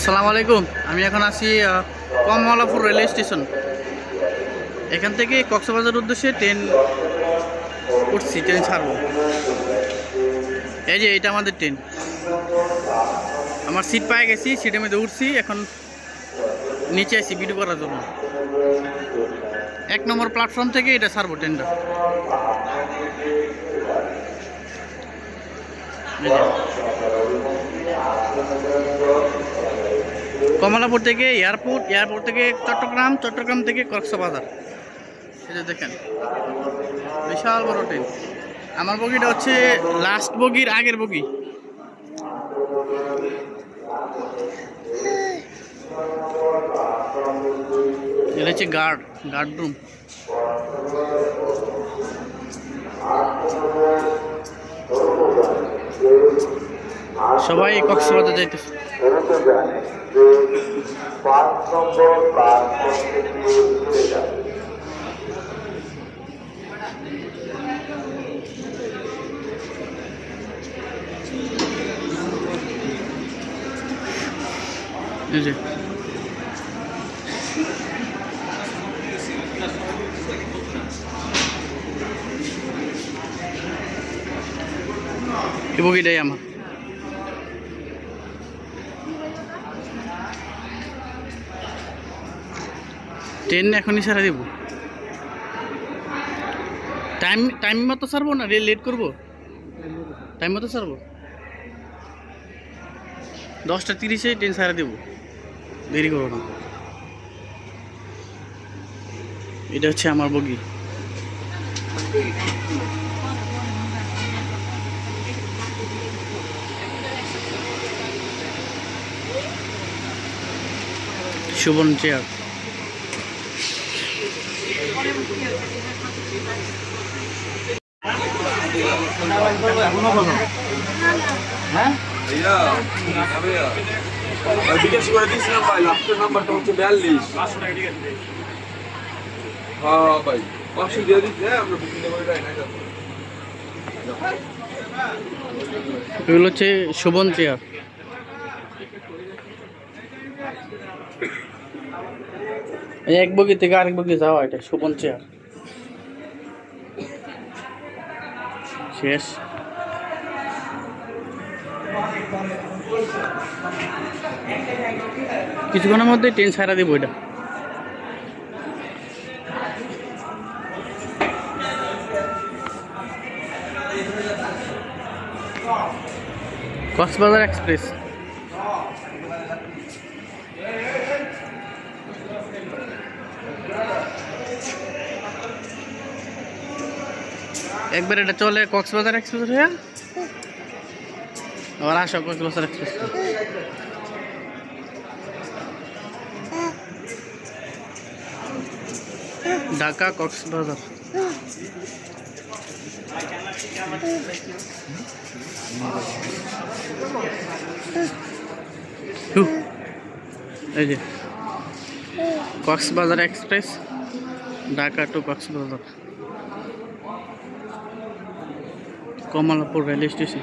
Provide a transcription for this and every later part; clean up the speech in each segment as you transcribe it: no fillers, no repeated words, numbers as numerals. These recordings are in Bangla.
আসসালামু আলাইকুম। আমি এখন আছি কমলাপুর রেলওয়ে স্টেশন। এখান থেকে কক্সবাজার উদ্দেশ্যে ট্রেন উঠছি, ট্রেন ছাড়বো। এই যে এটা আমাদের ট্রেন। আমার সিট পায়ে গেছি, সিটের মধ্যে উঠছি, এখন নিচে আসি ভিডিও করার জন্য। 1 নম্বর প্ল্যাটফর্ম থেকে এটা ছাড়বো ট্রেনটা। কমলাপুর থেকে এয়ারপোর্ট, এয়ারপোর্ট থেকে চট্টগ্রাম, চট্টগ্রাম থেকে কক্সবাজার। এই যে দেখেন বিশাল বড় ট্রেন। আমার বগিটা হচ্ছে লাস্ট বগির আগের বগি। এটা হচ্ছে গার্ড রুম। সবাই কক্সবাজার যাইতেছে। এই বগিটাই আমার। ট্রেন এখনই ছাড়া দেব। টাইম মতো ছাড়বো না, লেট করবো? টাইম মতো ছাড়বো। 10টা 30-এ ট্রেন ছাড়া দেবো, দেরি করবো না। এটা হচ্ছে আমার বগি। সুবর্ণ চেয়ার। বিকাশ করে দিয়েছিলাম ভাই, লাস্টের নাম্বারটা হচ্ছে 42। হ্যাঁ ভাই 500 দিয়ে দিচ্ছে, আমরা বুকিং করে যাই না। এগুলো হচ্ছে সুবর্ণ চেয়ার। এক বগি থেকে আরেক বগি যাওয়া, এটা সুবর্ণ চেয়ার। শেষ। কিছুক্ষণের মধ্যে ট্রেন ছাড়া দিব। এটা কক্সবাজার এক্সপ্রেস। একবার এটা চলে কক্সবাজার এক্সপ্রেস হয়ে, আবার আসো কক্সবাজার এক্সপ্রেস। ঢাকা কক্সবাজার। এই যে Cox's Bazar express, Dhaka to Cox's Bazar, Kamalapur railway station.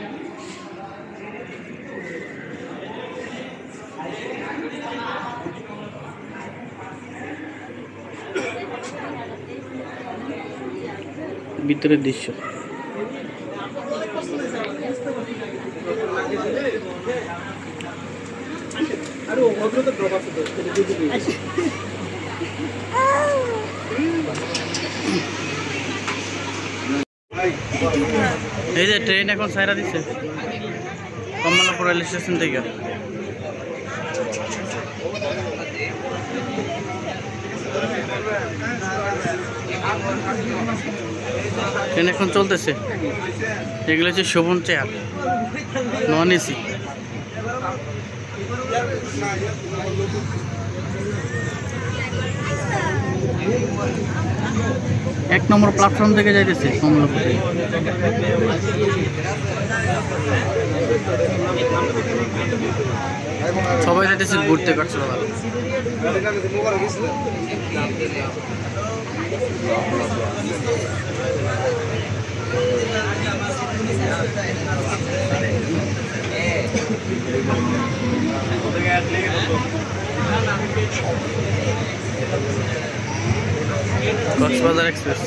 ভিতরের দৃশ্য। এই যে ট্রেন এখন ছাইরা দিচ্ছে কমলাপুর রেল স্টেশন থেকে। ট্রেন এখন চলতেছে। এগুলো হচ্ছে সুবর্ণ চেয়ার, নন এসি। এক নম্বর প্ল্যাটফর্ম থেকে যাইতেছে কমলাপুর। সবাই যাইতেছে ঘুরতে কক্সবাজার। কক্সবাজার এক্সপ্রেস।